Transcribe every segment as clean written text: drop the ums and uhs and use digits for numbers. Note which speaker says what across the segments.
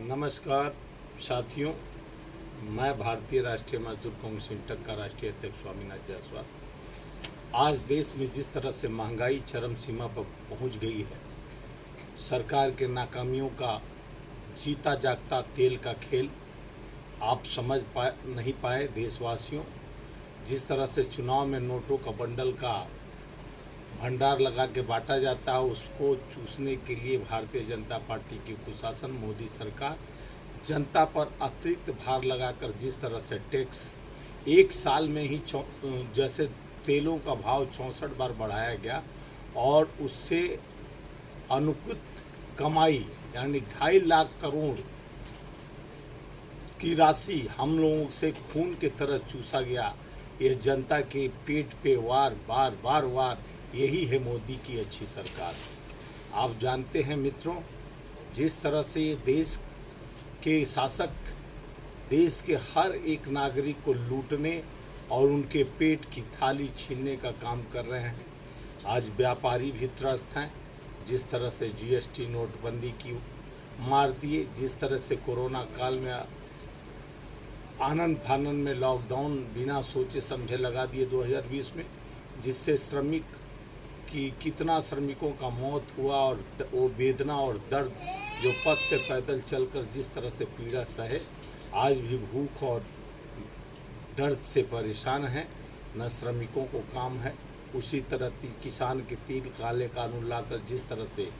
Speaker 1: नमस्कार साथियों, मैं भारतीय राष्ट्रीय मजदूर कांग्रेस इंटक का राष्ट्रीय अध्यक्ष स्वामीनाथ जायसवाल। आज देश में जिस तरह से महंगाई चरम सीमा पर पहुंच गई है, सरकार के नाकामियों का जीता जागता तेल का खेल आप समझ नहीं पाए देशवासियों। जिस तरह से चुनाव में नोटों का बंडल का भंडार लगा के बांटा जाता है, उसको चूसने के लिए भारतीय जनता पार्टी की कुशासन मोदी सरकार जनता पर अतिरिक्त भार लगाकर जिस तरह से टैक्स एक साल में ही जैसे तेलों का भाव 64 बार बढ़ाया गया और उससे अनुचित कमाई यानी 2.5 लाख करोड़ की राशि हम लोगों से खून की तरह चूसा गया। यह जनता के पेट पे वार यही है मोदी की अच्छी सरकार। आप जानते हैं मित्रों, जिस तरह से ये देश के शासक देश के हर एक नागरिक को लूटने और उनके पेट की थाली छीनने का काम कर रहे हैं। आज व्यापारी भी त्रस्त हैं। जिस तरह से जीएसटी नोटबंदी की मार दिए, जिस तरह से कोरोना काल में आनंद फानन में लॉकडाउन बिना सोचे समझे लगा दिए 2020 में, जिससे श्रमिक कि कितना श्रमिकों का मौत हुआ और वो वेदना और दर्द जो पथ से पैदल चलकर जिस तरह से पीड़ा सहे, आज भी भूख और दर्द से परेशान हैं। न श्रमिकों को काम है। उसी तरह किसान के 3 काले कानून लाकर जिस तरह से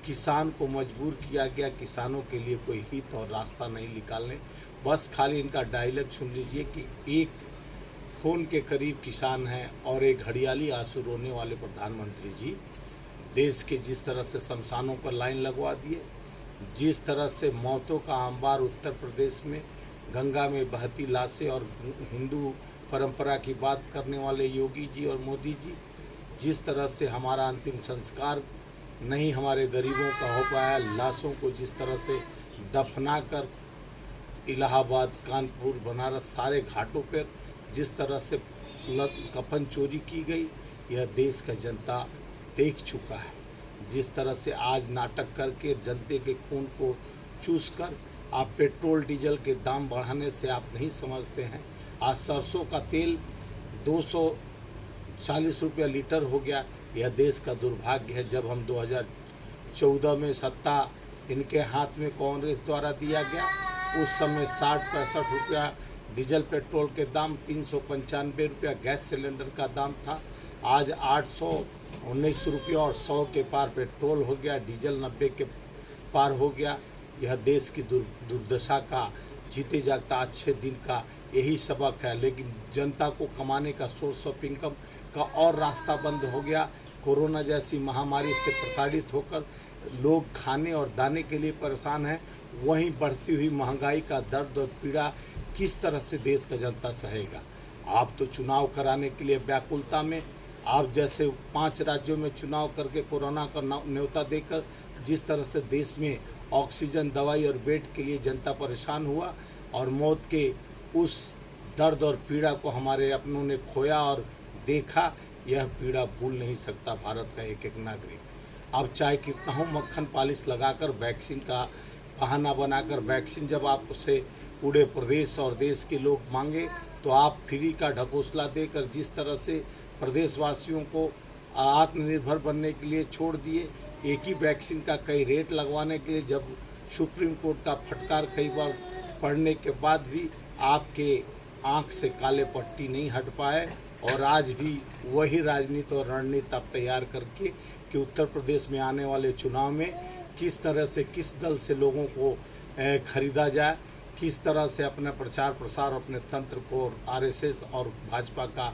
Speaker 1: किसान को मजबूर किया गया, किसानों के लिए कोई हित और रास्ता नहीं निकालने। बस खाली इनका डायलॉग सुन लीजिए कि एक खून के करीब किसान हैं और एक घड़ियाली आंसू रोने वाले प्रधानमंत्री जी देश के जिस तरह से शमशानों पर लाइन लगवा दिए, जिस तरह से मौतों का अंबार उत्तर प्रदेश में गंगा में बहती लाशें और हिंदू परंपरा की बात करने वाले योगी जी और मोदी जी, जिस तरह से हमारा अंतिम संस्कार नहीं हमारे गरीबों का हो पाया, लाशों को जिस तरह से दफना कर इलाहाबाद, कानपुर, बनारस सारे घाटों पर जिस तरह से कफन चोरी की गई, यह देश का जनता देख चुका है। जिस तरह से आज नाटक करके जनते के खून को चूस कर आप पेट्रोल डीजल के दाम बढ़ाने से आप नहीं समझते हैं। आज सरसों का तेल 240 रुपया लीटर हो गया। यह देश का दुर्भाग्य है। जब हम 2014 में सत्ता इनके हाथ में कांग्रेस द्वारा दिया गया, उस समय 60-65 रुपया डीजल पेट्रोल के दाम, 395 रुपया गैस सिलेंडर का दाम था। आज 819 रुपया और 100 के पार पेट्रोल हो गया, डीजल 90 के पार हो गया। यह देश की दुर्दशा का जीते जागता अच्छे दिन का यही सबक है। लेकिन जनता को कमाने का सोर्स ऑफ इनकम का और रास्ता बंद हो गया। कोरोना जैसी महामारी से प्रताड़ित होकर लोग खाने और दाने के लिए परेशान हैं। वहीं बढ़ती हुई महंगाई का दर्द और पीड़ा किस तरह से देश का जनता सहेगा। आप तो चुनाव कराने के लिए व्याकुलता में, आप जैसे 5 राज्यों में चुनाव करके कोरोना का न्योता देकर जिस तरह से देश में ऑक्सीजन, दवाई और बेड के लिए जनता परेशान हुआ और मौत के उस दर्द और पीड़ा को हमारे अपनों ने खोया और देखा, यह पीड़ा भूल नहीं सकता भारत का एक एक नागरिक। अब चाहे कितना हो मक्खन पालिश लगाकर वैक्सीन का बहाना बनाकर वैक्सीन जब आपसे पूरे प्रदेश और देश के लोग मांगे तो आप फ्री का ढकोसला देकर जिस तरह से प्रदेशवासियों को आत्मनिर्भर बनने के लिए छोड़ दिए। एक ही वैक्सीन का कई रेट लगवाने के लिए जब सुप्रीम कोर्ट का फटकार कई बार पड़ने के बाद भी आपके आंख से काले पट्टी नहीं हट पाए। और आज भी वही राजनीति और रणनीति आप तैयार करके कि उत्तर प्रदेश में आने वाले चुनाव में किस तरह से किस दल से लोगों को खरीदा जाए, किस तरह से अपना प्रचार प्रसार अपने तंत्र को आरएसएस और भाजपा का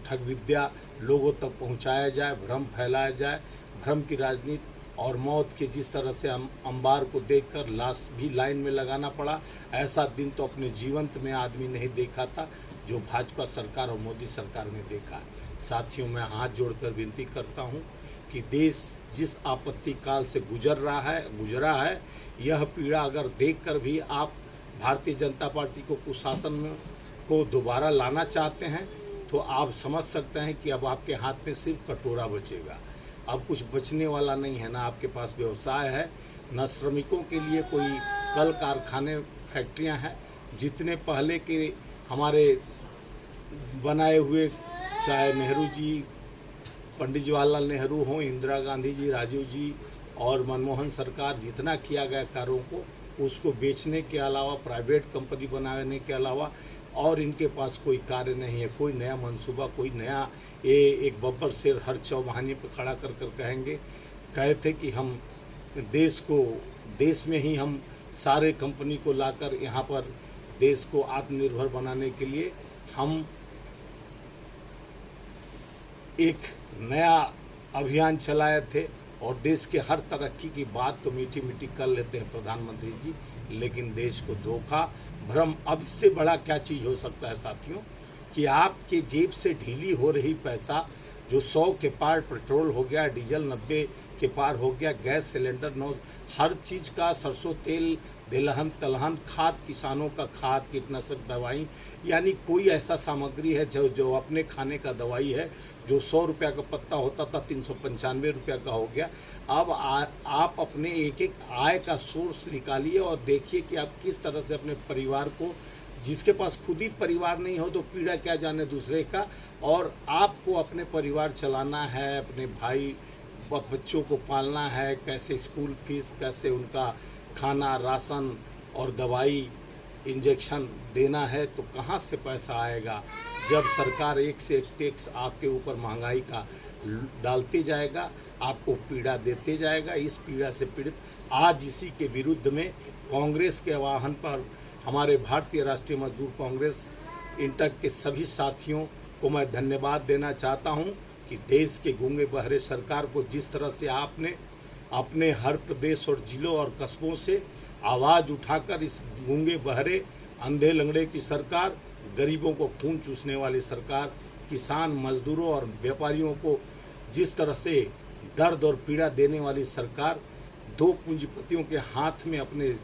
Speaker 1: ठग विद्या लोगों तक पहुंचाया जाए, भ्रम फैलाया जाए। भ्रम की राजनीति और मौत के जिस तरह से अंबार को देखकर लाश भी लाइन में लगाना पड़ा, ऐसा दिन तो अपने जीवंत में आदमी नहीं देखा था जो भाजपा सरकार और मोदी सरकार ने देखा। साथियों, मैं हाथ जोड़कर विनती करता हूं कि देश जिस आपत्ति काल से गुजरा है, यह पीड़ा अगर देखकर भी आप भारतीय जनता पार्टी को कुशासन में को दोबारा लाना चाहते हैं तो आप समझ सकते हैं कि अब आपके हाथ में सिर्फ कटोरा बचेगा। अब कुछ बचने वाला नहीं है। ना आपके पास व्यवसाय है, न श्रमिकों के लिए कोई कल कारखाने फैक्ट्रियां हैं, जितने पहले के हमारे बनाए हुए, चाहे नेहरू जी, पंडित जवाहरलाल नेहरू हों, इंदिरा गांधी जी, राजीव जी और मनमोहन सरकार, जितना किया गया कार्यों को उसको बेचने के अलावा, प्राइवेट कंपनी बनाने के अलावा और इनके पास कोई कार्य नहीं है, कोई नया मंसूबा, कोई नया एक बब्बर शेर हर चौमाहानी पर खड़ा कर कहेंगे। कहे थे कि हम देश में ही हम सारे कंपनी को लाकर यहाँ पर देश को आत्मनिर्भर बनाने के लिए हम एक नया अभियान चलाए थे। और देश के हर तरक्की की बात तो मीठी मीठी कर लेते हैं प्रधानमंत्री जी, लेकिन देश को धोखा, भ्रम, अब इससे बड़ा क्या चीज़ हो सकता है साथियों, कि आपके जेब से ढीली हो रही पैसा, जो 100 के पार पेट्रोल हो गया, डीजल 90 के पार हो गया, गैस सिलेंडर 9, हर चीज़ का, सरसों तेल, तिलहन तलहन, खाद, किसानों का खाद, कीटनाशक दवाई, यानी कोई ऐसा सामग्री है जो अपने खाने का दवाई है, जो 100 रुपया का पत्ता होता था 395 रुपया का हो गया। अब आप अपने एक एक आय का सोर्स निकालिए और देखिए कि आप किस तरह से अपने परिवार को, जिसके पास खुद ही परिवार नहीं हो तो पीड़ा क्या जाने दूसरे का, और आपको अपने परिवार चलाना है, अपने भाई बच्चों को पालना है, कैसे स्कूल फीस, कैसे उनका खाना, राशन और दवाई, इंजेक्शन देना है, तो कहाँ से पैसा आएगा जब सरकार एक से एक टैक्स आपके ऊपर महंगाई का डालते जाएगा, आपको पीड़ा देते जाएगा। इस पीड़ा से पीड़ित आज इसी के विरुद्ध में कांग्रेस के आह्वान पर हमारे भारतीय राष्ट्रीय मजदूर कांग्रेस इंटक के सभी साथियों को मैं धन्यवाद देना चाहता हूं कि देश के गूंगे बहरे सरकार को जिस तरह से आपने अपने हर प्रदेश और जिलों और कस्बों से आवाज़ उठाकर इस गूंगे बहरे, अंधे लंगड़े की सरकार, गरीबों को खून चूसने वाली सरकार, किसान, मजदूरों और व्यापारियों को जिस तरह से दर्द और पीड़ा देने वाली सरकार, दो पूंजीपतियों के हाथ में अपने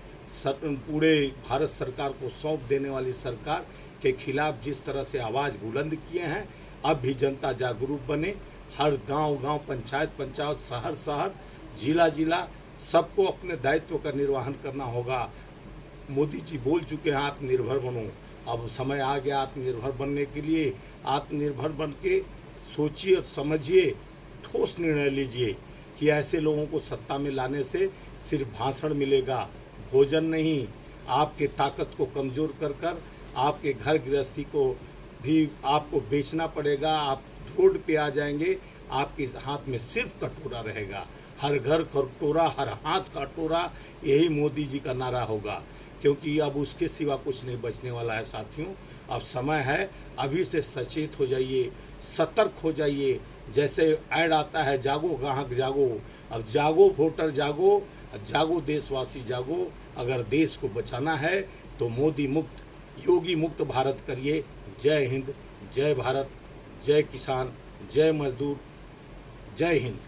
Speaker 1: पूरे भारत सरकार को सौंप देने वाली सरकार के खिलाफ जिस तरह से आवाज़ बुलंद किए हैं, अब भी जनता जागरूक बने। हर गांव-गांव, पंचायत, शहर, जिला सबको अपने दायित्व का निर्वहन करना होगा। मोदी जी बोल चुके हैं आत्मनिर्भर बनो, अब समय आ गया आत्मनिर्भर बनने के लिए। आत्मनिर्भर बन के सोचिए और समझिए, ठोस निर्णय लीजिए कि ऐसे लोगों को सत्ता में लाने से सिर्फ भाषण मिलेगा, भोजन नहीं। आपके ताकत को कमज़ोर कर आपके घर गृहस्थी को भी आपको बेचना पड़ेगा। आप रोड पे आ जाएंगे, आपके हाथ में सिर्फ कटोरा रहेगा। हर घर कटोरा, हर हाथ कटोरा, यही मोदी जी का नारा होगा, क्योंकि अब उसके सिवा कुछ नहीं बचने वाला है साथियों। अब समय है, अभी से सचेत हो जाइए, सतर्क हो जाइए। जैसे ऐड आता है, जागो ग्राहक जागो, अब जागो वोटर जागो, जागो देशवासी जागो। अगर देश को बचाना है तो मोदी मुक्त, योगी मुक्त भारत करिए। जय हिंद, जय भारत, जय किसान, जय मजदूर, जय हिंद।